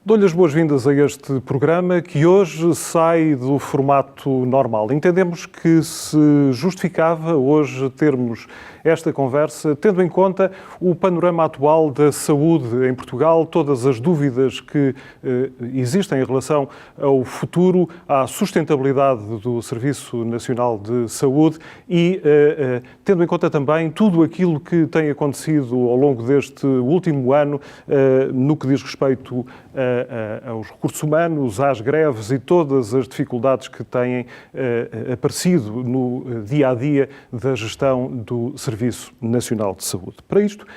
Dou-lhe as boas-vindas a este programa que hoje sai do formato normal. Entendemos que se justificava hoje termos esta conversa, tendo em conta o panorama atual da saúde em Portugal, todas as dúvidas que existem em relação ao futuro, à sustentabilidade do Serviço Nacional de Saúde e tendo em conta também tudo aquilo que tem acontecido ao longo deste último ano no que diz respeito aos recursos humanos, às greves e todas as dificuldades que têm aparecido no dia-a-dia da gestão do Serviço Nacional de Saúde. Para isto,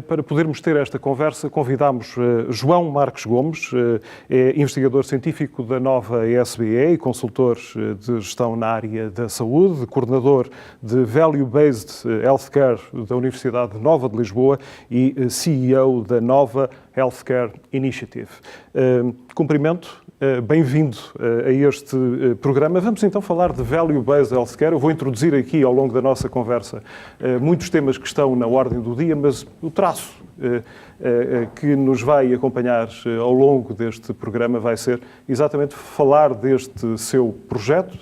para podermos ter esta conversa, convidámos João Marques Gomes, é investigador científico da nova ESBE e consultor de gestão na área da saúde, coordenador de Value-Based Healthcare da Universidade Nova de Lisboa e CEO da Nova Healthcare Initiative. Cumprimento. Bem-vindo a este programa. Vamos então falar de Value-Based Healthcare. Eu vou introduzir aqui ao longo da nossa conversa muitos temas que estão na ordem do dia, mas o traço que nos vai acompanhar ao longo deste programa vai ser exatamente falar deste seu projeto,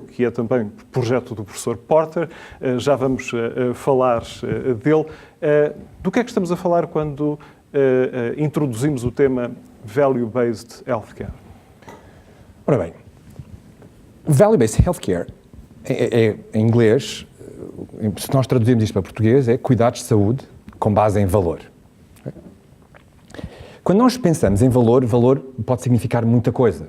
que é também projeto do professor Porter. Já vamos falar dele. Do que é que estamos a falar quando introduzimos o tema Value-Based Healthcare? Ora bem, Value-Based Healthcare, em inglês, se nós traduzirmos isto para português, é cuidados de saúde com base em valor. Quando nós pensamos em valor, valor pode significar muita coisa.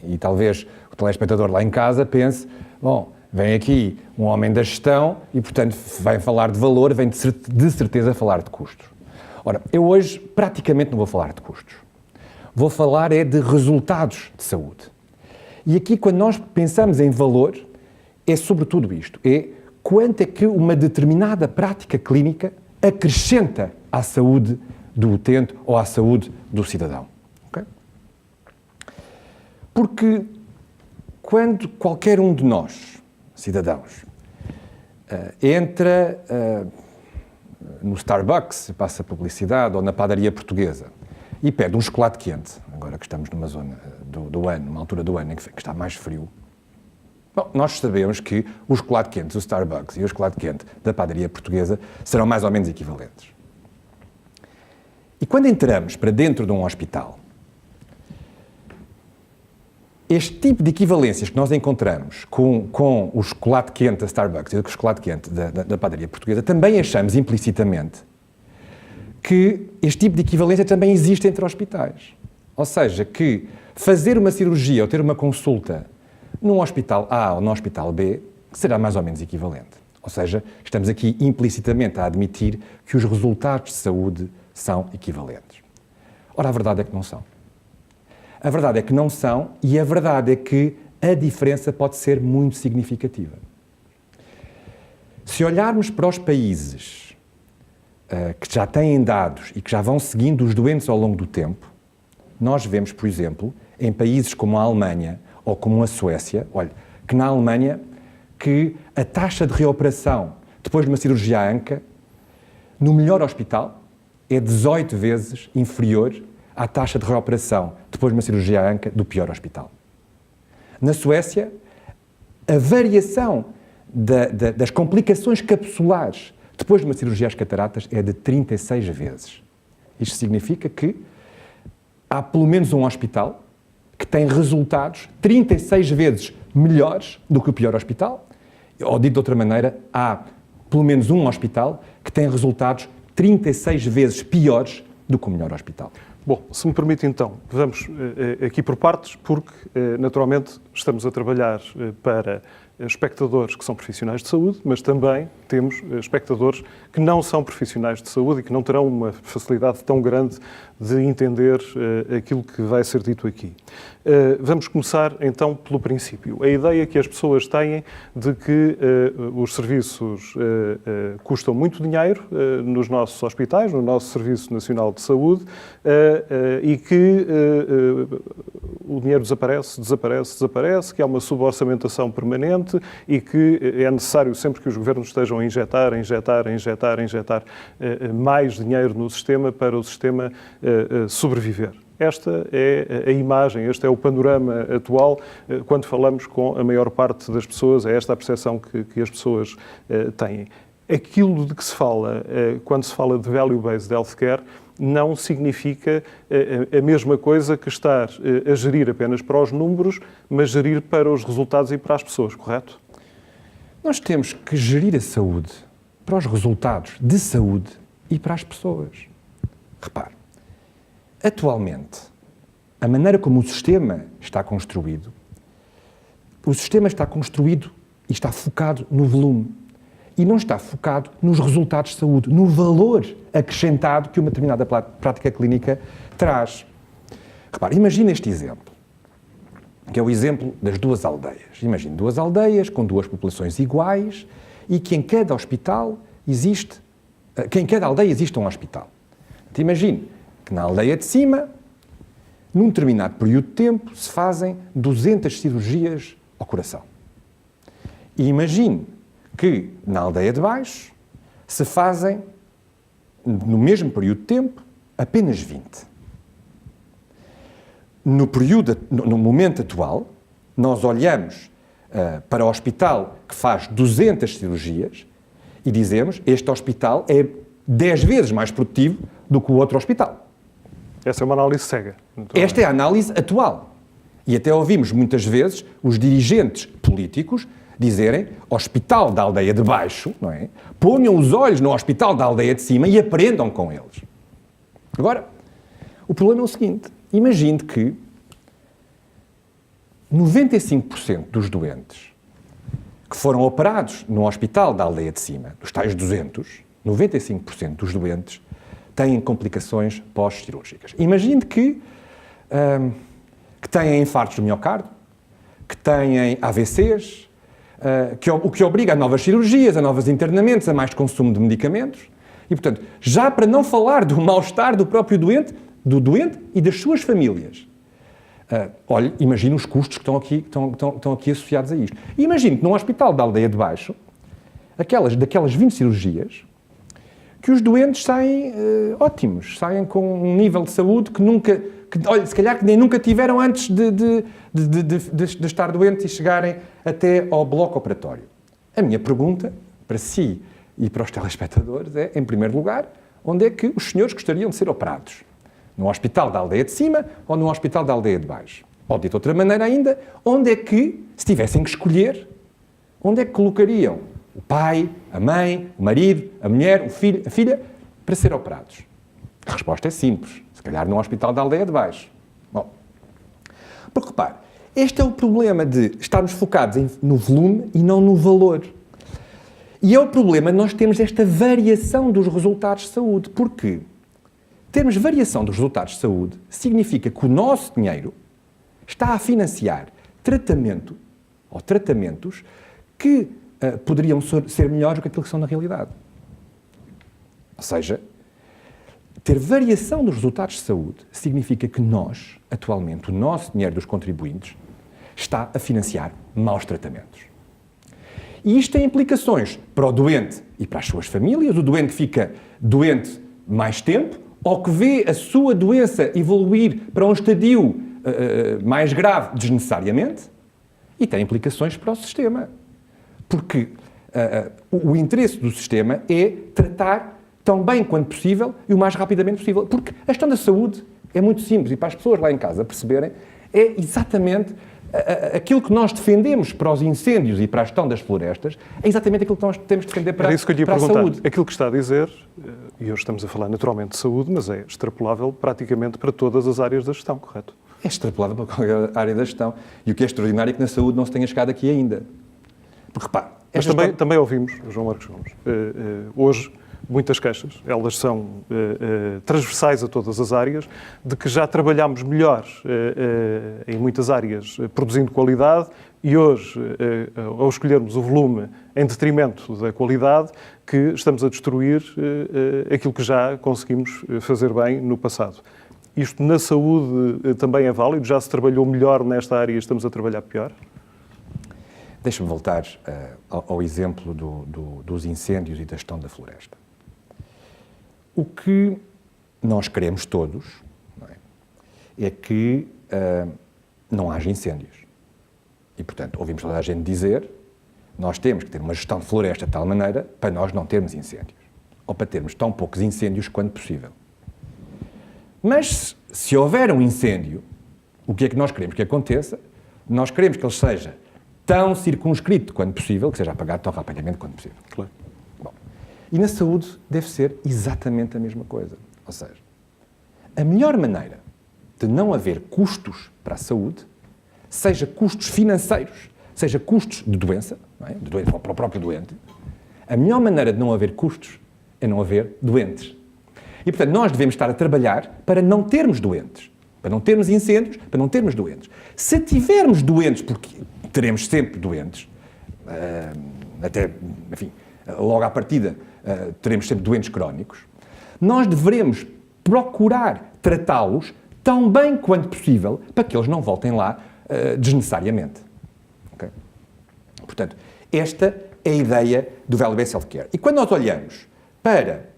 E talvez o telespectador lá em casa pense, bom, vem aqui um homem da gestão e, portanto, vai falar de valor, vem de certeza falar de custos. Ora, eu hoje praticamente não vou falar de custos. Vou falar é de resultados de saúde. E aqui, quando nós pensamos em valor, é sobretudo isto. É quanto é que uma determinada prática clínica acrescenta à saúde do utente ou à saúde do cidadão. Okay? Porque quando qualquer um de nós, cidadãos, entra no Starbucks, passa publicidade, ou na padaria portuguesa, e pede um chocolate quente, agora que estamos numa zona do ano, numa altura do ano em que está mais frio, bom, nós sabemos que o chocolate quente do Starbucks e o chocolate quente da padaria portuguesa serão mais ou menos equivalentes. E quando entramos para dentro de um hospital, este tipo de equivalências que nós encontramos com o chocolate quente da Starbucks e o chocolate quente da padaria portuguesa, também achamos implicitamente que este tipo de equivalência também existe entre hospitais. Ou seja, que fazer uma cirurgia ou ter uma consulta num hospital A ou num hospital B será mais ou menos equivalente. Ou seja, estamos aqui implicitamente a admitir que os resultados de saúde são equivalentes. Ora, a verdade é que não são. A verdade é que não são e a verdade é que a diferença pode ser muito significativa. Se olharmos para os países que já têm dados e que já vão seguindo os doentes ao longo do tempo, nós vemos, por exemplo, em países como a Alemanha ou como a Suécia, olha, que na Alemanha que a taxa de reoperação depois de uma cirurgia ANCA no melhor hospital é 18 vezes inferior à taxa de reoperação depois de uma cirurgia ANCA do pior hospital. Na Suécia, a variação das complicações capsulares depois de uma cirurgia às cataratas é de 36 vezes. Isto significa que há pelo menos um hospital que tem resultados 36 vezes melhores do que o pior hospital, ou dito de outra maneira, há pelo menos um hospital que tem resultados 36 vezes piores do que o melhor hospital. Bom, se me permite então, vamos aqui por partes, porque naturalmente estamos a trabalhar para espectadores que são profissionais de saúde, mas também temos espectadores que não são profissionais de saúde e que não terão uma facilidade tão grande de entender aquilo que vai ser dito aqui. Vamos começar então pelo princípio. A ideia que as pessoas têm de que os serviços custam muito dinheiro nos nossos hospitais, no nosso Serviço Nacional de Saúde, e que o dinheiro desaparece, que há uma suborçamentação permanente e que é necessário sempre que os governos estejam a injetar mais dinheiro no sistema para o sistema sobreviver. Esta é a imagem, este é o panorama atual. Quando falamos com a maior parte das pessoas, é esta a percepção que as pessoas têm. Aquilo de que se fala, quando se fala de value-based healthcare, não significa a mesma coisa que estar a gerir apenas para os números, mas gerir para os resultados e para as pessoas, correto? Nós temos que gerir a saúde para os resultados de saúde e para as pessoas. Repare, atualmente, a maneira como o sistema está construído e está focado no volume. E não está focado nos resultados de saúde, no valor acrescentado que uma determinada prática clínica traz. Repare, imagine este exemplo, que é o exemplo das duas aldeias. Imagine duas aldeias com duas populações iguais e que em cada aldeia existe um hospital. Então, imagine que na aldeia de cima, num determinado período de tempo, se fazem 200 cirurgias ao coração. E imagine que na aldeia de baixo se fazem, no mesmo período de tempo, apenas 20. No momento atual, nós olhamos para o hospital que faz 200 cirurgias e dizemos que este hospital é 10 vezes mais produtivo do que o outro hospital. Essa é uma análise cega. Esta é a análise atual. E até ouvimos muitas vezes os dirigentes políticos dizerem, hospital da aldeia de baixo, não é? Ponham os olhos no hospital da aldeia de cima e aprendam com eles. Agora, o problema é o seguinte, imagine que 95% dos doentes que foram operados no hospital da aldeia de cima, dos tais 200, 95% dos doentes têm complicações pós-cirúrgicas. Imagine que têm infartos do miocárdio, que têm AVCs, o que obriga a novas cirurgias, a novos internamentos, a mais consumo de medicamentos. E, portanto, já para não falar do mal-estar do próprio doente, do doente e das suas famílias. Olhe, imagine os custos que estão aqui associados a isto. E imagine que num hospital da aldeia de baixo, daquelas 20 cirurgias, que os doentes saem ótimos, saem com um nível de saúde se calhar que nem nunca tiveram antes de estar doentes e chegarem até ao bloco operatório. A minha pergunta para si e para os telespectadores é, em primeiro lugar, onde é que os senhores gostariam de ser operados? No hospital da aldeia de cima ou no hospital da aldeia de baixo? Ou, de outra maneira ainda, onde é que, se tivessem que escolher, onde é que colocariam o pai, a mãe, o marido, a mulher, o filho, a filha, para ser operados? A resposta é simples. Se calhar no hospital da aldeia de baixo. Bom, porque repare, este é o problema de estarmos focados no volume e não no valor. E é o problema de nós termos esta variação dos resultados de saúde. Porque termos variação dos resultados de saúde significa que o nosso dinheiro está a financiar tratamento ou tratamentos que poderiam ser melhores do que aquilo que são na realidade. Ou seja, ter variação dos resultados de saúde significa que nós, atualmente, o nosso dinheiro dos contribuintes, está a financiar maus tratamentos. E isto tem implicações para o doente e para as suas famílias. O doente fica doente mais tempo ou que vê a sua doença evoluir para um estadio mais grave desnecessariamente. E tem implicações para o sistema. Porque o interesse do sistema é tratar tão bem quanto possível e o mais rapidamente possível. Porque a questão da saúde é muito simples e para as pessoas lá em casa perceberem, é exatamente aquilo que nós defendemos para os incêndios e para a gestão das florestas, é exatamente aquilo que nós temos de defender para a saúde. Era isso que eu lhe ia perguntar. Aquilo que está a dizer, e hoje estamos a falar naturalmente de saúde, mas é extrapolável praticamente para todas as áreas da gestão, correto? É extrapolável para qualquer área da gestão. E o que é extraordinário é que na saúde não se tenha chegado aqui ainda. Porque, repare... Mas também ouvimos, João Marcos Gomes, hoje, muitas queixas, elas são transversais a todas as áreas, de que já trabalhámos melhor em muitas áreas produzindo qualidade e hoje, ao escolhermos o volume em detrimento da qualidade, que estamos a destruir aquilo que já conseguimos fazer bem no passado. Isto na saúde também é válido? Já se trabalhou melhor nesta área e estamos a trabalhar pior? Deixa-me voltar ao exemplo dos incêndios e da gestão da floresta. O que nós queremos todos, não é que não haja incêndios. E, portanto, ouvimos toda a gente dizer, nós temos que ter uma gestão de floresta de tal maneira para nós não termos incêndios. Ou para termos tão poucos incêndios quanto possível. Mas, se houver um incêndio, o que é que nós queremos que aconteça? Nós queremos que ele seja tão circunscrito quanto possível, que seja apagado tão rapidamente quanto possível. Claro. Bom, e na saúde deve ser exatamente a mesma coisa. Ou seja, a melhor maneira de não haver custos para a saúde, seja custos financeiros, seja custos de doença, não é? De doença para o próprio doente, a melhor maneira de não haver custos é não haver doentes. E, portanto, nós devemos estar a trabalhar para não termos doentes, para não termos incêndios, para não termos doentes. Se tivermos doentes, porque teremos sempre doentes, até, enfim, logo à partida teremos sempre doentes crónicos, nós devemos procurar tratá-los tão bem quanto possível para que eles não voltem lá desnecessariamente. Okay? Portanto, esta é a ideia do Value-Based Healthcare. E quando nós olhamos para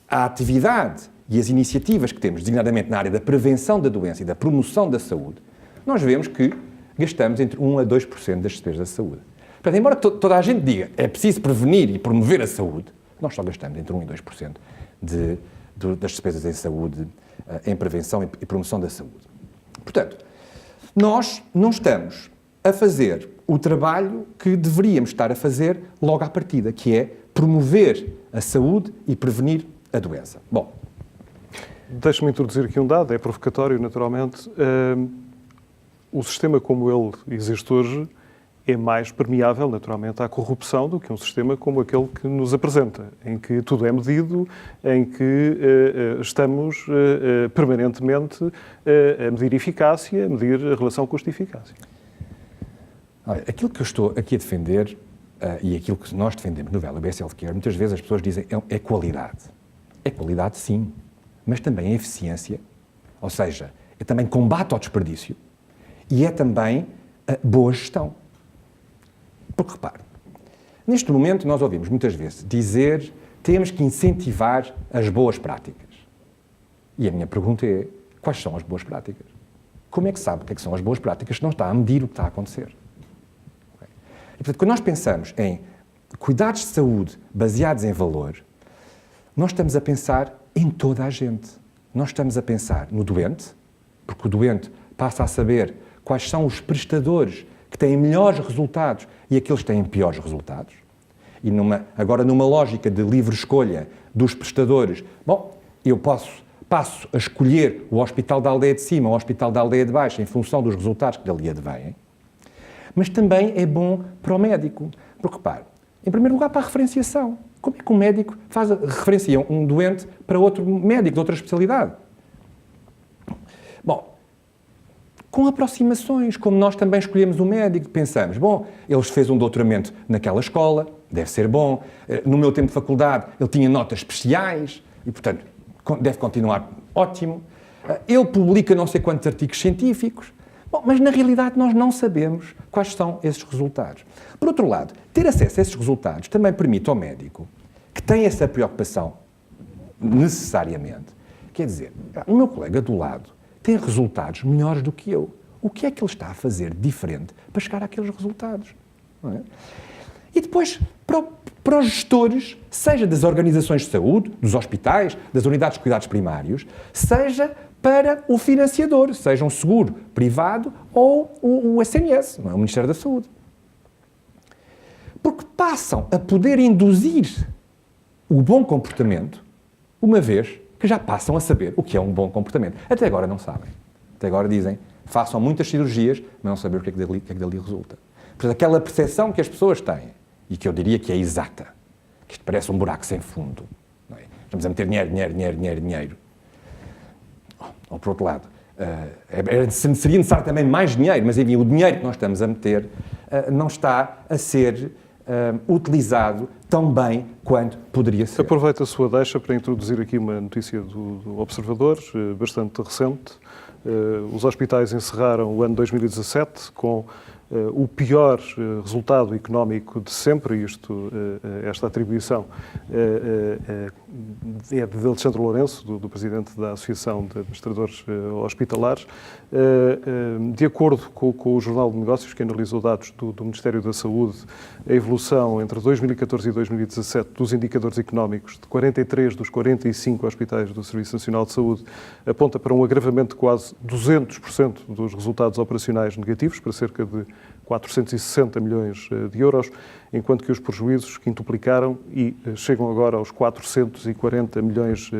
a atividade e as iniciativas que temos, designadamente na área da prevenção da doença e da promoção da saúde, nós vemos que gastamos entre 1% a 2% das despesas da saúde. Portanto, embora toda a gente diga é preciso prevenir e promover a saúde, nós só gastamos entre 1% e 2% das despesas em saúde, em prevenção e promoção da saúde. Portanto, nós não estamos a fazer o trabalho que deveríamos estar a fazer logo à partida, que é promover a saúde e prevenir a doença. Bom, deixe-me introduzir aqui um dado, é provocatório, naturalmente. O sistema como ele existe hoje é mais permeável, naturalmente, à corrupção do que um sistema como aquele que nos apresenta, em que tudo é medido, em que estamos permanentemente a medir eficácia, a medir a relação custo-eficácia. Olha, aquilo que eu estou aqui a defender e aquilo que nós defendemos no Value-Based Healthcare, muitas vezes as pessoas dizem é qualidade. É qualidade, sim, mas também é eficiência, ou seja, é também combate ao desperdício e é também boa gestão. Porque, repare, neste momento nós ouvimos muitas vezes dizer temos que incentivar as boas práticas. E a minha pergunta é, quais são as boas práticas? Como é que sabe o que é que são as boas práticas se não está a medir o que está a acontecer? Okay? E, portanto, quando nós pensamos em cuidados de saúde baseados em valor, nós estamos a pensar em toda a gente. Nós estamos a pensar no doente, porque o doente passa a saber quais são os prestadores que têm melhores resultados e aqueles que têm piores resultados. E agora numa lógica de livre escolha dos prestadores, bom, eu passo a escolher o hospital da aldeia de cima ou o hospital da aldeia de baixo em função dos resultados que dali advêm. Mas também é bom para o médico, porque, repare, em primeiro lugar para a referenciação. Como é que um médico referencia um doente para outro médico de outra especialidade? Bom, com aproximações, como nós também escolhemos um médico, pensamos, bom, ele fez um doutoramento naquela escola, deve ser bom, no meu tempo de faculdade ele tinha notas especiais e, portanto, deve continuar ótimo, ele publica não sei quantos artigos científicos, bom, mas na realidade nós não sabemos quais são esses resultados. Por outro lado, ter acesso a esses resultados também permite ao médico, que tem essa preocupação necessariamente, quer dizer, o meu colega do lado tem resultados melhores do que eu. O que é que ele está a fazer diferente para chegar àqueles resultados? Não é? E depois, para os gestores, seja das organizações de saúde, dos hospitais, das unidades de cuidados primários, seja para o financiador, seja um seguro privado ou o SNS, não é? O Ministério da Saúde. Porque passam a poder induzir o bom comportamento, uma vez que já passam a saber o que é um bom comportamento. Até agora não sabem. Até agora dizem, façam muitas cirurgias, mas não saber o que é que dali resulta. Portanto, aquela percepção que as pessoas têm, e que eu diria que é exata, que isto parece um buraco sem fundo. Não é? Estamos a meter dinheiro. Ou, por outro lado, seria necessário também mais dinheiro, mas, enfim, o dinheiro que nós estamos a meter não está a ser utilizado tão bem quanto poderia ser. Aproveito a sua deixa para introduzir aqui uma notícia do Observador, bastante recente. Os hospitais encerraram o ano 2017 com o pior resultado económico de sempre, esta atribuição é de Alexandre Lourenço, do presidente da Associação de Administradores Hospitalares. De acordo com o Jornal de Negócios, que analisou dados do Ministério da Saúde, a evolução entre 2014 e 2017 dos indicadores económicos de 43 dos 45 hospitais do Serviço Nacional de Saúde aponta para um agravamento de quase 200% dos resultados operacionais negativos, para cerca de 460 milhões de euros, enquanto que os prejuízos quintuplicaram e chegam agora aos 440 milhões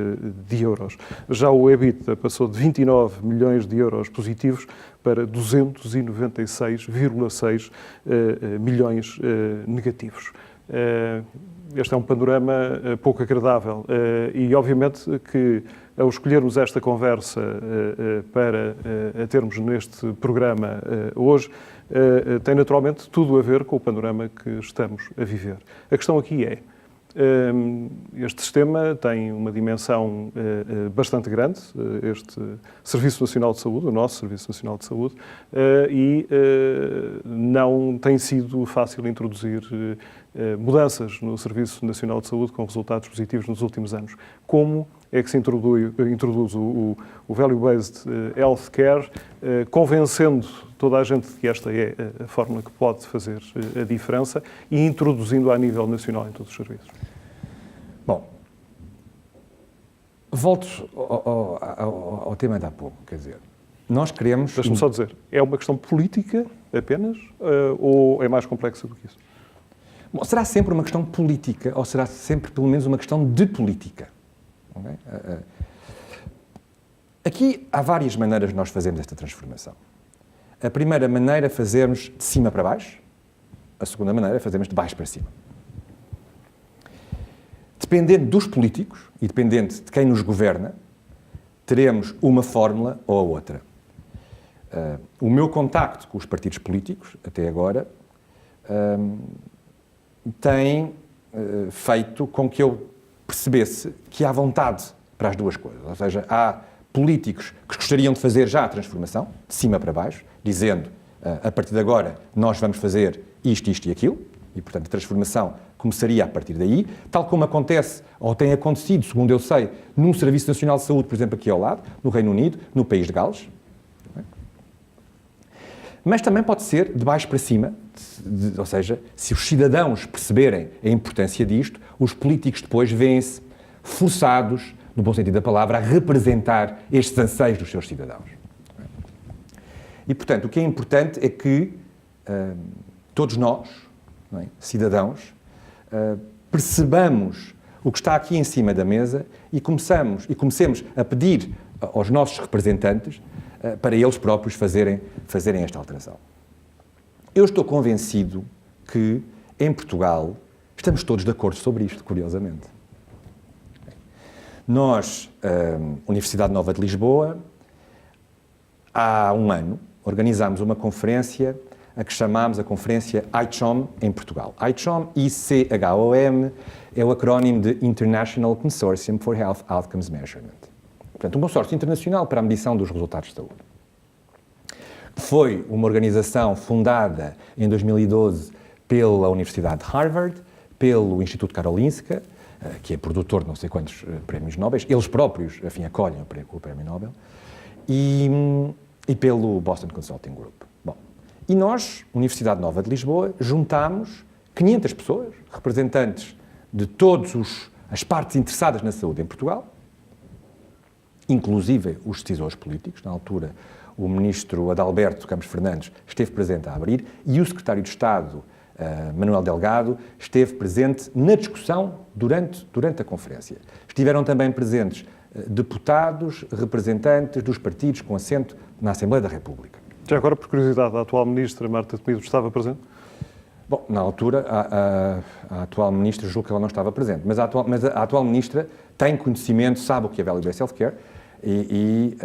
de euros. Já o EBITDA passou de 29 milhões de euros positivos para 296,6 milhões negativos. Este é um panorama pouco agradável e, obviamente, que ao escolhermos esta conversa para a termos neste programa hoje, tem naturalmente tudo a ver com o panorama que estamos a viver. A questão aqui é, este sistema tem uma dimensão bastante grande, este Serviço Nacional de Saúde, o nosso Serviço Nacional de Saúde, e não tem sido fácil introduzir mudanças no Serviço Nacional de Saúde com resultados positivos nos últimos anos. Como é que se introduz o Value-Based Healthcare, convencendo toda a gente de que esta é a fórmula que pode fazer a diferença e introduzindo a nível nacional em todos os serviços? Bom, volto ao tema de há pouco, quer dizer, nós queremos... Deixa-me só dizer, é uma questão política apenas ou é mais complexa do que isso? Bom, será sempre uma questão política ou será sempre pelo menos uma questão de política? Okay? Aqui há várias maneiras de nós fazermos esta transformação. A primeira maneira é fazermos de cima para baixo, a segunda maneira é fazermos de baixo para cima. Dependendo dos políticos e dependendo de quem nos governa, teremos uma fórmula ou a outra. O meu contacto com os partidos políticos, até agora, tem feito com que eu percebesse que há vontade para as duas coisas. Ou seja, há políticos que gostariam de fazer já a transformação, de cima para baixo, dizendo, a partir de agora, nós vamos fazer isto, isto e aquilo, e, portanto, a transformação começaria a partir daí, tal como acontece, ou tem acontecido, segundo eu sei, num Serviço Nacional de Saúde, por exemplo, aqui ao lado, no Reino Unido, no país de Gales. Mas também pode ser de baixo para cima, ou seja, se os cidadãos perceberem a importância disto, os políticos depois vêem-se forçados, no bom sentido da palavra, a representar estes anseios dos seus cidadãos. E, portanto, o que é importante é que todos nós, não é, cidadãos, percebamos o que está aqui em cima da mesa e comecemos a pedir aos nossos representantes para eles próprios fazerem esta alteração. Eu estou convencido que, em Portugal, estamos todos de acordo sobre isto, curiosamente. Nós, Universidade Nova de Lisboa, há um ano, organizámos uma conferência a que chamámos a conferência ICHOM em Portugal. ICHOM, I-C-H-O-M, é o acrónimo de International Consortium for Health Outcomes Measurement. Portanto, um consórcio internacional para a medição dos resultados de saúde. Foi uma organização fundada em 2012 pela Universidade de Harvard, pelo Instituto Karolinska, que é produtor de não sei quantos prémios Nobel, eles próprios, enfim, acolhem o prémio Nobel, e pelo Boston Consulting Group. Bom, e nós, Universidade Nova de Lisboa, juntámos 500 pessoas, representantes de todas as partes interessadas na saúde em Portugal, inclusive os decisores políticos. Na altura, o ministro Adalberto Campos Fernandes esteve presente a abrir e o secretário de Estado, Manuel Delgado, esteve presente na discussão durante a conferência. Estiveram também presentes deputados, representantes dos partidos com assento na Assembleia da República. Já agora, por curiosidade, a atual ministra Marta Temido estava presente? Bom, na altura, a atual ministra, julgo que ela não estava presente, mas a atual ministra tem conhecimento, sabe o que é Value-Based Healthcare e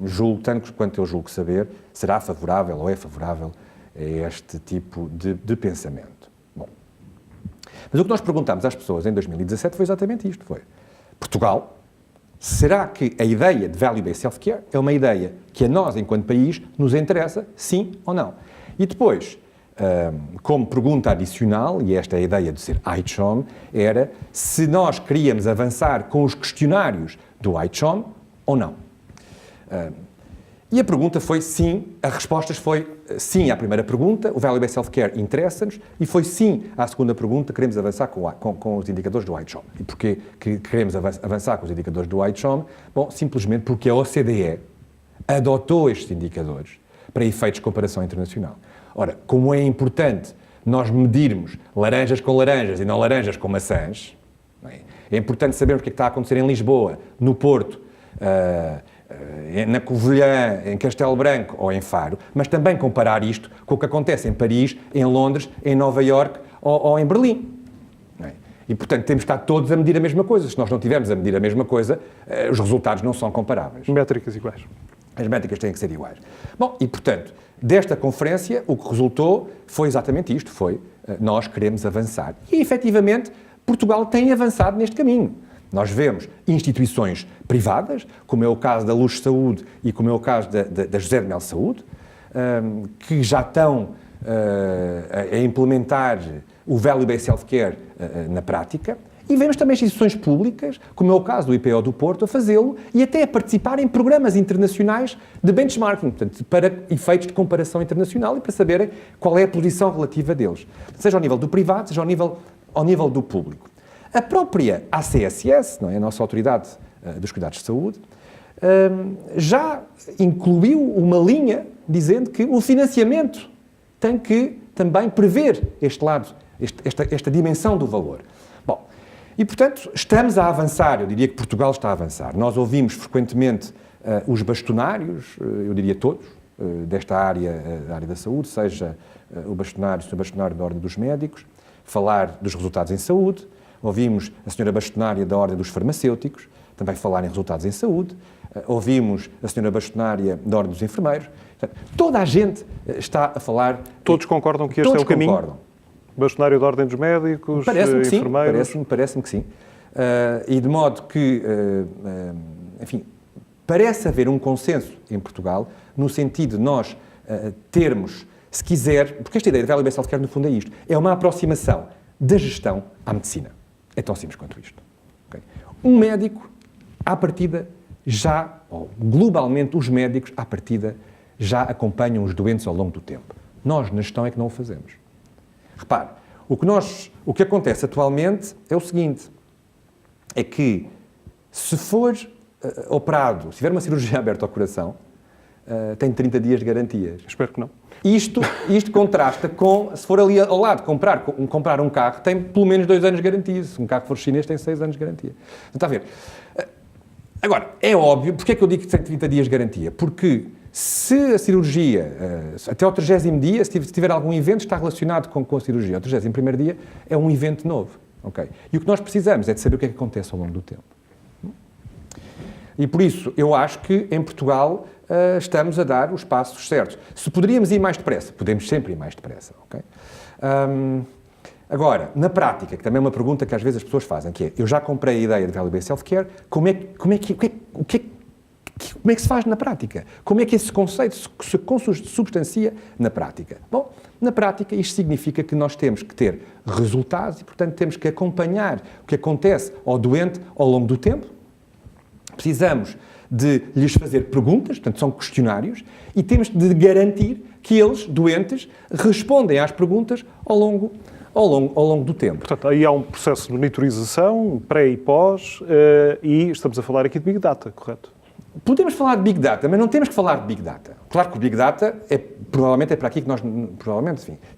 julgo, tanto quanto eu julgo saber, será favorável ou é favorável a este tipo de pensamento. Bom, Mas o que nós perguntámos às pessoas em 2017 foi exatamente isto, foi Portugal, será que a ideia de Value-Based Healthcare é uma ideia que a nós, enquanto país, nos interessa, sim ou não? E depois, como pergunta adicional, e esta é a ideia de ser ICHOM, era se nós queríamos avançar com os questionários do ICHOM ou não. E a pergunta foi sim, a resposta foi sim à primeira pergunta, o Value-Based Healthcare interessa-nos, e foi sim à segunda pergunta, queremos avançar com os indicadores do ICHOM. E porquê que queremos avançar com os indicadores do ICHOM? Bom, simplesmente porque a OCDE adotou estes indicadores para efeitos de comparação internacional. Ora, como é importante nós medirmos laranjas com laranjas e não laranjas com maçãs, é importante sabermos o que é que está a acontecer em Lisboa, no Porto, na Covilhã, em Castelo Branco ou em Faro, mas também comparar isto com o que acontece em Paris, em Londres, em Nova Iorque ou em Berlim. E, portanto, temos que estar todos a medir a mesma coisa. Se nós não estivermos a medir a mesma coisa, os resultados não são comparáveis. Métricas iguais. As métricas têm que ser iguais. Bom, e, portanto, desta conferência, o que resultou foi exatamente isto, foi nós queremos avançar. E, efetivamente, Portugal tem avançado neste caminho. Nós vemos instituições privadas, como é o caso da Luz Saúde e como é o caso da José de Mel Saúde, que já estão a implementar o Value-Based Healthcare na prática, e vemos também instituições públicas, como é o caso do IPO do Porto, a fazê-lo e até a participar em programas internacionais de benchmarking, portanto, para efeitos de comparação internacional e para saberem qual é a posição relativa deles, seja ao nível do privado, seja ao nível do público. A própria ACSS, não é? A nossa Autoridade dos Cuidados de Saúde, já incluiu uma linha dizendo que o financiamento tem que também prever este lado, esta dimensão do valor. Bom, e portanto estamos a avançar, eu diria que Portugal está a avançar. Nós ouvimos frequentemente os bastonários, eu diria todos, desta área, da área da saúde, seja o bastonário da Ordem dos Médicos, falar dos resultados em saúde. Ouvimos a senhora bastonária da Ordem dos Farmacêuticos também falar em resultados em saúde. Ouvimos a senhora bastonária da Ordem dos Enfermeiros. Portanto, toda a gente está a falar... Todos concordam que este é o caminho? Todos concordam. Bastonário da Ordem dos Médicos, enfermeiros... Parece-me que sim. E de modo que, enfim, parece haver um consenso em Portugal no sentido de nós termos, se quiser... Porque esta ideia de Value-Based Healthcare, no fundo, é isto. É uma aproximação da gestão à medicina. É tão simples quanto isto. Okay? Um médico, à partida, ou globalmente, os médicos, à partida, já acompanham os doentes ao longo do tempo. Nós, na gestão, é que não o fazemos. Repare, o que acontece atualmente é o seguinte, é que, se for operado, se tiver uma cirurgia aberta ao coração, tem 30 dias de garantias. Espero que não. Isto contrasta com, se for ali ao lado, comprar um carro, tem pelo menos 2 anos de garantia. Se um carro for chinês, tem 6 anos de garantia. Está a ver? Agora, é óbvio, porque é que eu digo que tem 30 dias de garantia? Porque se a cirurgia, até ao 30º dia, se tiver algum evento que está relacionado com a cirurgia, ao 31º dia, é um evento novo. Okay? E o que nós precisamos é de saber o que é que acontece ao longo do tempo. E por isso, eu acho que em Portugal estamos a dar os passos certos. Se poderíamos ir mais depressa, podemos sempre ir mais depressa. Okay? Agora, na prática, que também é uma pergunta que às vezes as pessoas fazem, que é, eu já comprei a ideia de Value-Based Healthcare, como é que se faz na prática? Como é que esse conceito se consubstancia na prática? Bom, na prática isto significa que nós temos que ter resultados e, portanto, temos que acompanhar o que acontece ao doente ao longo do tempo. Precisamos de lhes fazer perguntas, portanto, são questionários, e temos de garantir que eles, doentes, respondem às perguntas ao longo do tempo. Portanto, aí há um processo de monitorização, pré e pós, e estamos a falar aqui de Big Data, correto? Podemos falar de Big Data, mas não temos que falar de Big Data. Claro que o Big Data provavelmente é para aqui que nós...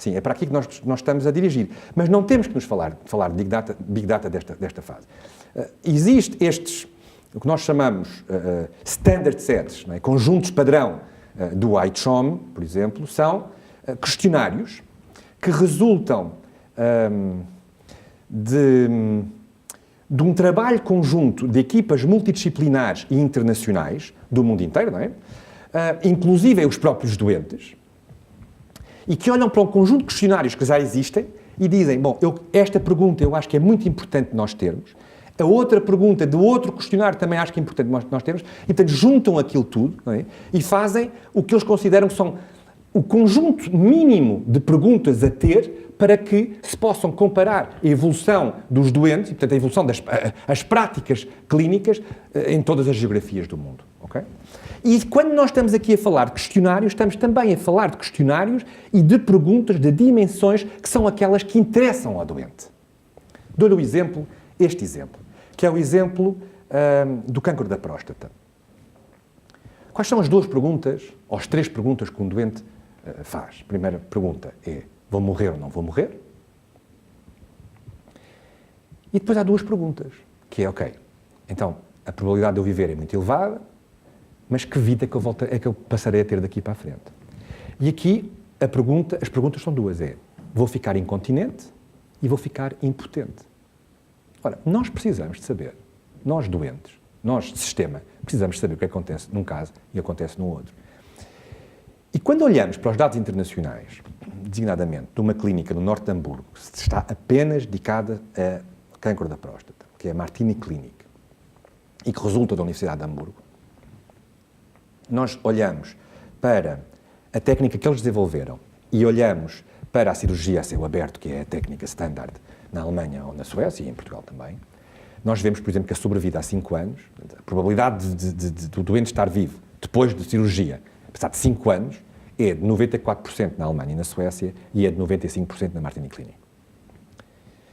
é para aqui que nós estamos a dirigir. Mas não temos que nos falar de Big Data desta fase. Existe o que nós chamamos standard sets, não é? Conjuntos padrão do ICHOM, por exemplo, são questionários que resultam de um trabalho conjunto de equipas multidisciplinares e internacionais do mundo inteiro, não é? Inclusive os próprios doentes, e que olham para um conjunto de questionários que já existem e dizem, bom, esta pergunta eu acho que é muito importante nós termos, a outra pergunta do outro questionário também acho que é importante nós termos, e portanto juntam aquilo tudo, não é? E fazem o que eles consideram que são o conjunto mínimo de perguntas a ter para que se possam comparar a evolução dos doentes, e portanto a evolução das práticas clínicas em todas as geografias do mundo. Okay? E quando nós estamos aqui a falar de questionários, estamos também a falar de questionários e de perguntas, de dimensões que são aquelas que interessam ao doente. Dou-lhe o exemplo, este exemplo, que é o exemplo do cancro da próstata. Quais são as duas perguntas, ou as três perguntas que um doente faz? Primeira pergunta é, vou morrer ou não vou morrer? E depois há duas perguntas, que é, ok, então a probabilidade de eu viver é muito elevada, mas que vida é que eu passarei a ter daqui para a frente? E aqui as perguntas são duas, é, vou ficar incontinente e vou ficar impotente. Ora, nós precisamos de saber, nós doentes, nós sistema, precisamos de saber o que acontece num caso e acontece no outro. E quando olhamos para os dados internacionais, designadamente de uma clínica no norte de Hamburgo, que está apenas dedicada a cancro da próstata, que é a Martini Clinic, e que resulta da Universidade de Hamburgo, nós olhamos para a técnica que eles desenvolveram e olhamos para a cirurgia a céu aberto, que é a técnica standard na Alemanha ou na Suécia e em Portugal também, nós vemos, por exemplo, que a sobrevida há 5 anos, a probabilidade do doente estar vivo depois de cirurgia, apesar de 5 anos, é de 94% na Alemanha e na Suécia e é de 95% na Martini Clinic.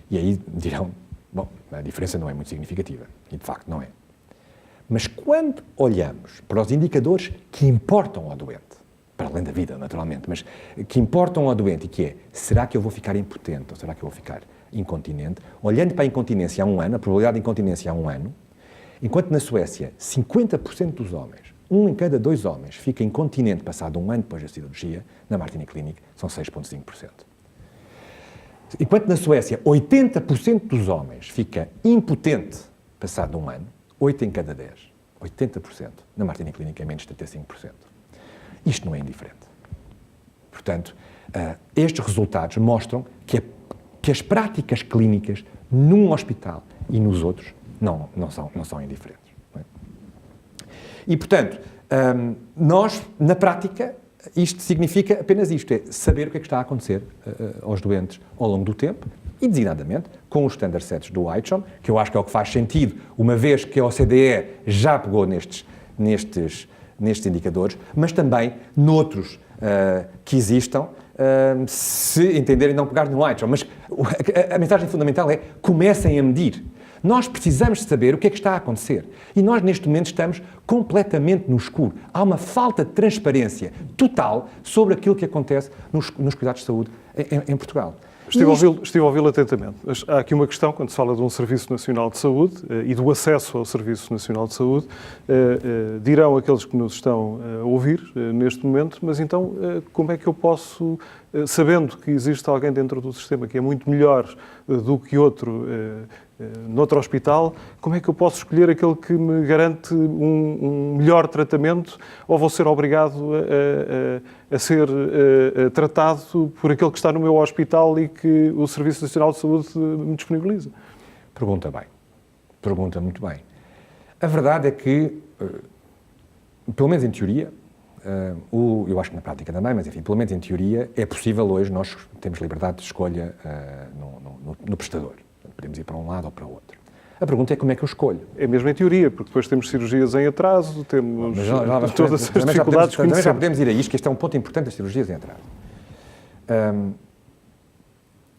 E aí dirão, bom, a diferença não é muito significativa, e de facto não é. Mas quando olhamos para os indicadores que importam ao doente, para além da vida, naturalmente, mas que importam ao doente, e que é, será que eu vou ficar impotente ou será que eu vou ficar incontinente? Olhando para a incontinência há 1 ano, a probabilidade de incontinência há 1 ano, enquanto na Suécia 50% dos homens, 1 em cada 2 homens, fica incontinente passado 1 ano depois da cirurgia, na Martini Clinic são 6,5%. Enquanto na Suécia 80% dos homens fica impotente passado 1 ano, 8 em cada 10, 80%. Na Martini Clinic é menos de 35%. Isto não é indiferente. Portanto, estes resultados mostram que as práticas clínicas num hospital e nos outros não são indiferentes. Não é? E, portanto, nós, na prática, isto significa apenas isto, é saber o que é que está a acontecer aos doentes ao longo do tempo, e designadamente com os standard sets do ICHOM, que eu acho que é o que faz sentido, uma vez que a OCDE já pegou nestes indicadores, mas também noutros que existam, se entenderem não pegar no ICHOM. Mas a mensagem fundamental é, comecem a medir. Nós precisamos de saber o que é que está a acontecer. E nós, neste momento, estamos completamente no escuro. Há uma falta de transparência total sobre aquilo que acontece nos cuidados de saúde em Portugal. Estive a ouvi-lo atentamente. Mas há aqui uma questão, quando se fala de um Serviço Nacional de Saúde e do acesso ao Serviço Nacional de Saúde, dirão aqueles que nos estão a ouvir neste momento, mas então como é que eu posso, sabendo que existe alguém dentro do sistema que é muito melhor do que outro noutro hospital, como é que eu posso escolher aquele que me garante um melhor tratamento, ou vou ser obrigado a ser tratado por aquele que está no meu hospital e que o Serviço Nacional de Saúde me disponibiliza? Pergunta bem. Pergunta muito bem. A verdade é que, pelo menos em teoria, eu acho que na prática também, mas enfim, pelo menos em teoria, é possível hoje nós temos liberdade de escolha no prestador. Podemos ir para um lado ou para o outro. A pergunta é como é que eu escolho. É mesmo em teoria, porque depois temos cirurgias em atraso, temos todas as dificuldades que também já podemos ir a isto, que este é um ponto importante das cirurgias em atraso.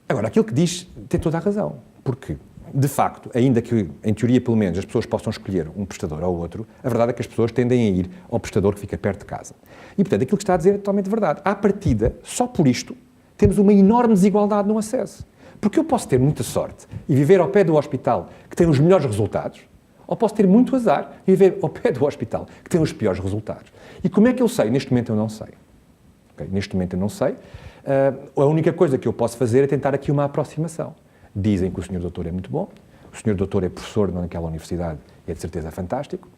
Agora, aquilo que diz tem toda a razão, porque, de facto, ainda que, em teoria, pelo menos, as pessoas possam escolher um prestador ou outro, a verdade é que as pessoas tendem a ir ao prestador que fica perto de casa. E, portanto, aquilo que está a dizer é totalmente verdade. À partida, só por isto, temos uma enorme desigualdade no acesso. Porque eu posso ter muita sorte e viver ao pé do hospital que tem os melhores resultados, ou posso ter muito azar e viver ao pé do hospital que tem os piores resultados. E como é que eu sei? Neste momento eu não sei. Okay? Neste momento eu não sei. A única coisa que eu posso fazer é tentar aqui uma aproximação. Dizem que o Sr. Doutor é muito bom, o Sr. Doutor é professor naquela universidade e é de certeza fantástico.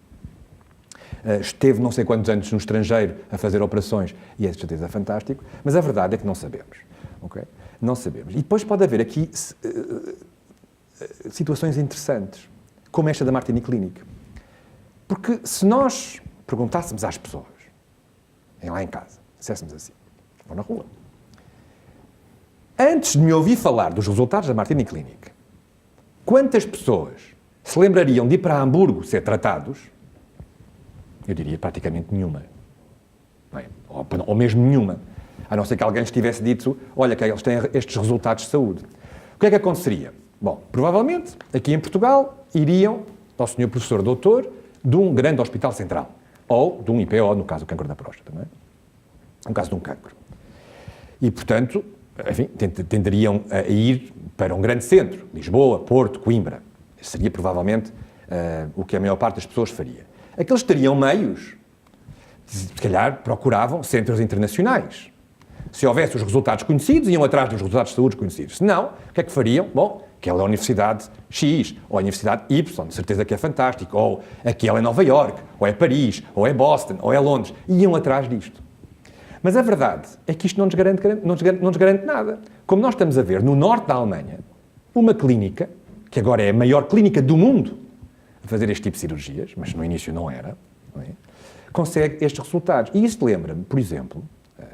Esteve não sei quantos anos no estrangeiro a fazer operações e é de certeza fantástico, mas a verdade é que não sabemos. Okay? Não sabemos. E depois pode haver aqui situações interessantes, como esta da Martini Clinic. Porque se nós perguntássemos às pessoas, lá em casa, disséssemos assim, ou na rua, antes de me ouvir falar dos resultados da Martini Clinic, quantas pessoas se lembrariam de ir para Hamburgo ser tratados? Eu diria praticamente nenhuma. Não é? Ou mesmo nenhuma. A não ser que alguém lhes tivesse dito, olha, que eles têm estes resultados de saúde. O que é que aconteceria? Bom, provavelmente, aqui em Portugal, iriam ao senhor professor doutor de um grande hospital central. Ou de um IPO, no caso do cancro da próstata, não é? No caso de um cancro. E, portanto, enfim, tenderiam a ir para um grande centro, Lisboa, Porto, Coimbra. Seria provavelmente o que a maior parte das pessoas faria. Aqueles teriam meios, se calhar procuravam centros internacionais. Se houvesse os resultados conhecidos, iam atrás dos resultados de saúde conhecidos. Se não, o que é que fariam? Bom, aquela é a Universidade X, ou a Universidade Y, de certeza que é fantástico, ou aquela é Nova Iorque, ou é Paris, ou é Boston, ou é Londres. Iam atrás disto. Mas a verdade é que isto não nos garante nada. Como nós estamos a ver, no norte da Alemanha, uma clínica, que agora é a maior clínica do mundo a fazer este tipo de cirurgias, mas no início não era, não é? Consegue estes resultados. E isto lembra-me, por exemplo,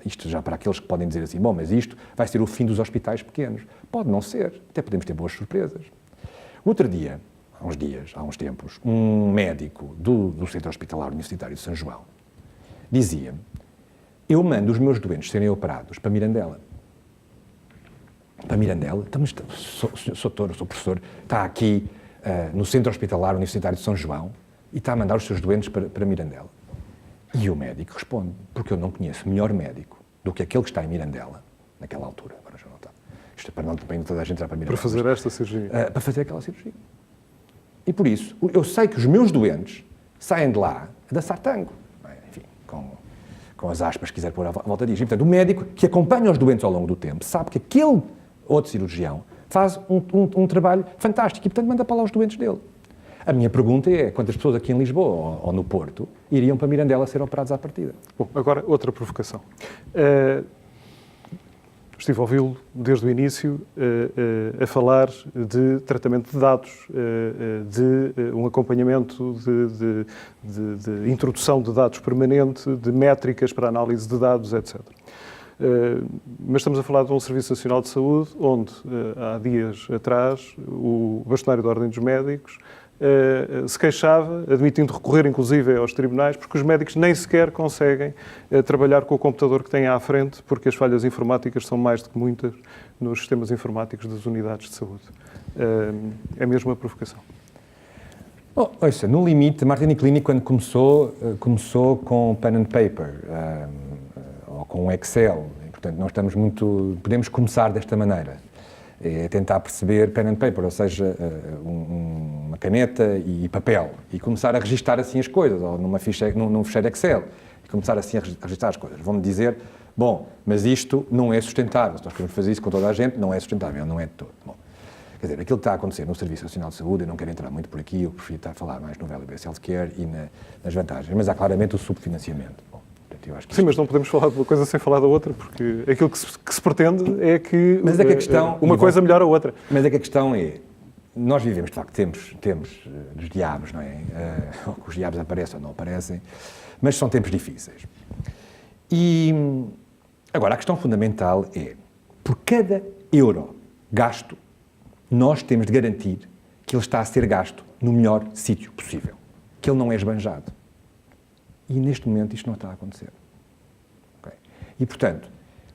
isto já para aqueles que podem dizer assim, bom, mas isto vai ser o fim dos hospitais pequenos. Pode não ser, até podemos ter boas surpresas. Outro dia, há uns tempos, um médico do Centro Hospitalar Universitário de São João dizia-me, eu mando os meus doentes serem operados para Mirandela. Para Mirandela? Então, mas, sou professor, está aqui no Centro Hospitalar Universitário de São João e está a mandar os seus doentes para Mirandela. E o médico responde, porque eu não conheço melhor médico do que aquele que está em Mirandela, naquela altura, agora já não está. Isto é para não toda a gente entrar para Mirandela. Para fazer esta cirurgia. Para fazer aquela cirurgia. E por isso, eu sei que os meus doentes saem de lá a dançar tango. Enfim, com as aspas que quiser pôr à volta disto. E, portanto, o médico que acompanha os doentes ao longo do tempo sabe que aquele outro cirurgião faz um trabalho fantástico e, portanto, manda para lá os doentes dele. A minha pergunta é quantas pessoas aqui em Lisboa ou no Porto iriam para Mirandela ser operados à partida? Bom, agora outra provocação. Estive a ouvi-lo desde o início a falar de tratamento de dados, de um acompanhamento de introdução de dados permanente, de métricas para análise de dados, etc. Mas estamos a falar de um Serviço Nacional de Saúde onde, há dias atrás, o bastonário da Ordem dos Médicos se queixava, admitindo recorrer inclusive aos tribunais, porque os médicos nem sequer conseguem trabalhar com o computador que têm à frente, porque as falhas informáticas são mais do que muitas nos sistemas informáticos das unidades de saúde. É mesmo uma provocação. Oh, ouça, no limite, a Martini Clinic, quando começou com pen and paper, ou com Excel, e, portanto, nós podemos começar desta maneira. É tentar perceber pen and paper, ou seja, uma caneta e papel, e começar a registar assim as coisas, ou num ficheiro Excel, e começar assim a registar as coisas. Vão-me dizer, bom, mas isto não é sustentável, se nós queremos fazer isso com toda a gente, não é sustentável, não é de todo. Bom, quer dizer, aquilo que está a acontecer no Serviço Nacional de Saúde, eu não quero entrar muito por aqui, eu prefiro estar a falar mais no Value-Based Healthcare e nas vantagens, mas há claramente o subfinanciamento. Bom, eu acho que sim, mas não podemos falar de uma coisa sem falar da outra, porque aquilo que se pretende é que, uma coisa melhora a outra. Mas é que a questão é, nós vivemos, de facto, tempos dos diabos, não é? Ou que os diabos aparecem ou não aparecem, mas são tempos difíceis. E agora, a questão fundamental é, por cada euro gasto, nós temos de garantir que ele está a ser gasto no melhor sítio possível, que ele não é esbanjado. E neste momento isto não está a acontecer. Okay? E, portanto,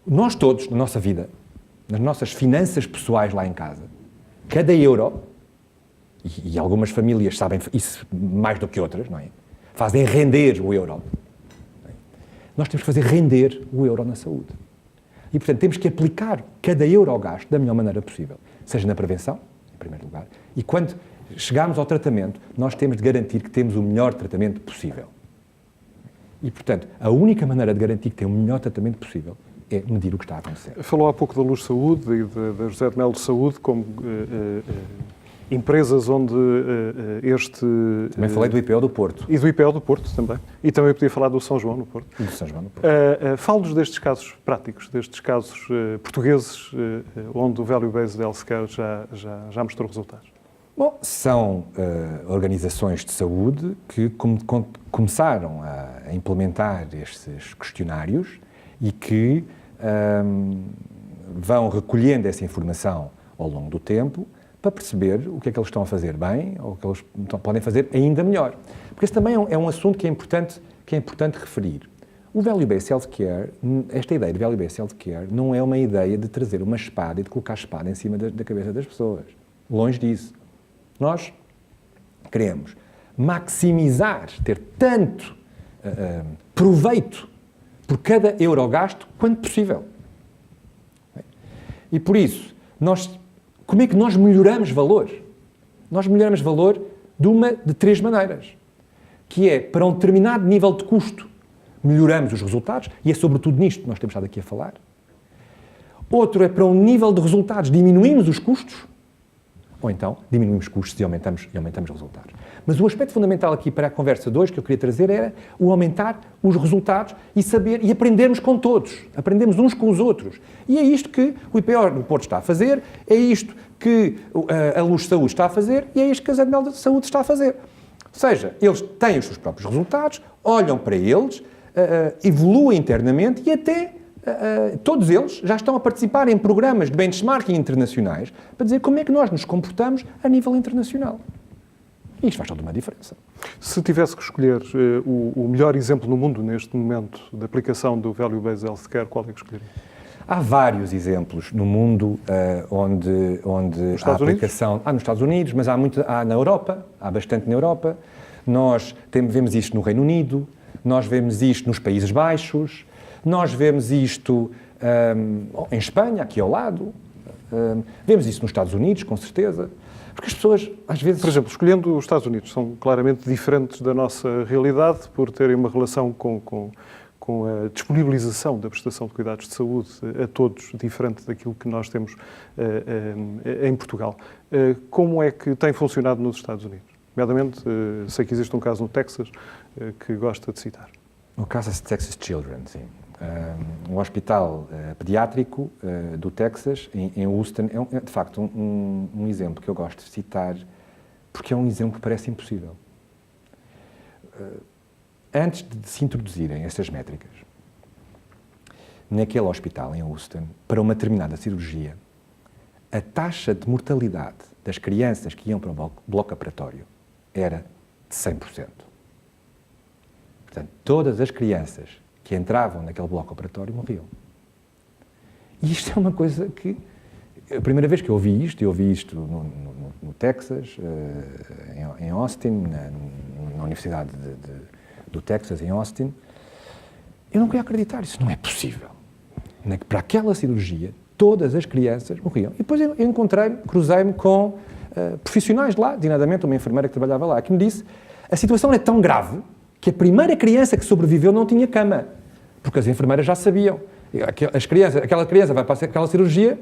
nós todos, na nossa vida, nas nossas finanças pessoais lá em casa, cada euro, e algumas famílias sabem isso mais do que outras, não é? Fazem render o euro. É? Nós temos que fazer render o euro na saúde. E, portanto, temos que aplicar cada euro ao gasto da melhor maneira possível. Seja na prevenção, em primeiro lugar, e quando chegarmos ao tratamento, nós temos de garantir que temos o melhor tratamento possível. E, portanto, a única maneira de garantir que tem o melhor tratamento possível é medir o que está a acontecer. Falou há pouco da Luz Saúde e da José de Melo de Saúde como empresas onde este... Também falei do IPO do Porto. E do IPO do Porto também. E também podia falar do São João no Porto. E do São João no Porto. Falo-nos destes casos práticos, destes casos portugueses, onde o Value Based Healthcare já mostrou resultados. Bom, são organizações de saúde que começaram a implementar estes questionários e que vão recolhendo essa informação ao longo do tempo para perceber o que é que eles estão a fazer bem ou o que eles podem fazer ainda melhor. Porque esse também é um assunto que é importante referir. O Value-Based Healthcare, esta ideia de Value-Based Healthcare não é uma ideia de trazer uma espada e de colocar a espada em cima da cabeça das pessoas. Longe disso. Nós queremos maximizar, ter tanto proveito por cada euro gasto quanto possível. E por isso, como é que nós melhoramos valor? Nós melhoramos valor de três maneiras, que é, para um determinado nível de custo, melhoramos os resultados, e é sobretudo nisto que nós temos estado aqui a falar. Outro é, para um nível de resultados, diminuímos os custos, ou então diminuímos custos e aumentamos resultados. Mas o aspecto fundamental aqui para a conversa de hoje que eu queria trazer era o aumentar os resultados e saber e aprendermos com todos, aprendemos uns com os outros. E é isto que o IPO do Porto está a fazer, é isto que a Luz Saúde está a fazer e é isto que a Zé de Mel de Saúde está a fazer. Ou seja, eles têm os seus próprios resultados, olham para eles, evoluem internamente e até todos eles já estão a participar em programas de benchmarking internacionais para dizer como é que nós nos comportamos a nível internacional. E isto faz toda uma diferença. Se tivesse que escolher o melhor exemplo no mundo neste momento de aplicação do Value-Based Healthcare, qual é que escolheria? Há vários exemplos no mundo onde há aplicação... Há nos Estados Unidos, mas há na Europa, há bastante na Europa. Nós vemos isto no Reino Unido, nós vemos isto nos Países Baixos, nós vemos isto em Espanha, aqui ao lado, vemos isso nos Estados Unidos, com certeza, porque as pessoas, às vezes... Por exemplo, escolhendo os Estados Unidos, são claramente diferentes da nossa realidade por terem uma relação com a disponibilização da prestação de cuidados de saúde a todos, diferente daquilo que nós temos em Portugal. Como é que tem funcionado nos Estados Unidos? Nomeadamente, sei que existe um caso no Texas que gosta de citar. O caso de Texas Children, sim. Um hospital pediátrico do Texas, em Houston, é de facto um exemplo que eu gosto de citar, porque é um exemplo que parece impossível. Antes de se introduzirem estas métricas, naquele hospital, em Houston, para uma determinada cirurgia, a taxa de mortalidade das crianças que iam para o bloco operatório era de 100%. Portanto, todas as crianças que entravam naquele bloco operatório morriam. E isto é uma coisa que... A primeira vez que eu ouvi isto no Texas, em Austin, na Universidade do Texas, em Austin, eu não queria acreditar, isso não é possível. Para aquela cirurgia, todas as crianças morriam. E depois eu cruzei-me com profissionais de lá, designadamente uma enfermeira que trabalhava lá, que me disse a situação é tão grave que a primeira criança que sobreviveu não tinha cama, porque as enfermeiras já sabiam. Aquela criança vai para aquela cirurgia,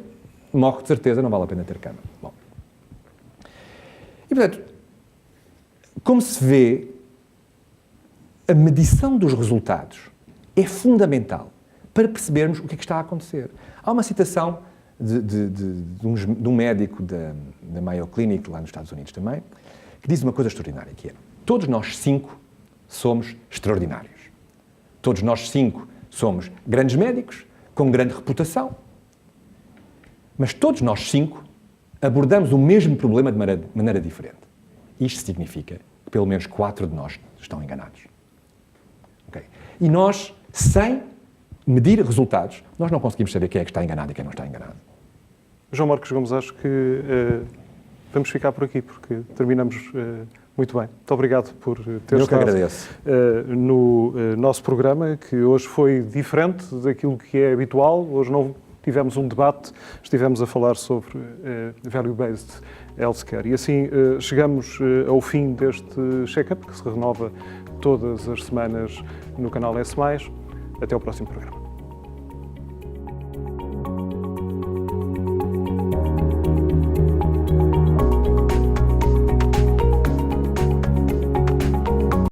morre de certeza, não vale a pena ter cama. Bom. E, portanto, como se vê, a medição dos resultados é fundamental para percebermos o que é que está a acontecer. Há uma citação de um médico da Mayo Clinic, lá nos Estados Unidos também, que diz uma coisa extraordinária, que é: todos nós 5 somos extraordinários. Todos nós 5 somos grandes médicos, com grande reputação, mas todos nós 5 abordamos o mesmo problema de maneira diferente. Isto significa que pelo menos 4 de nós estão enganados. Okay? E nós, sem medir resultados, nós não conseguimos saber quem é que está enganado e quem não está enganado. João Marcos Gomes, acho que vamos ficar por aqui, porque terminamos muito bem. Muito obrigado por ter estado no nosso programa, que hoje foi diferente daquilo que é habitual. Hoje não tivemos um debate, estivemos a falar sobre Value-Based Healthcare. E assim chegamos ao fim deste check-up, que se renova todas as semanas no canal S+. Até ao próximo programa.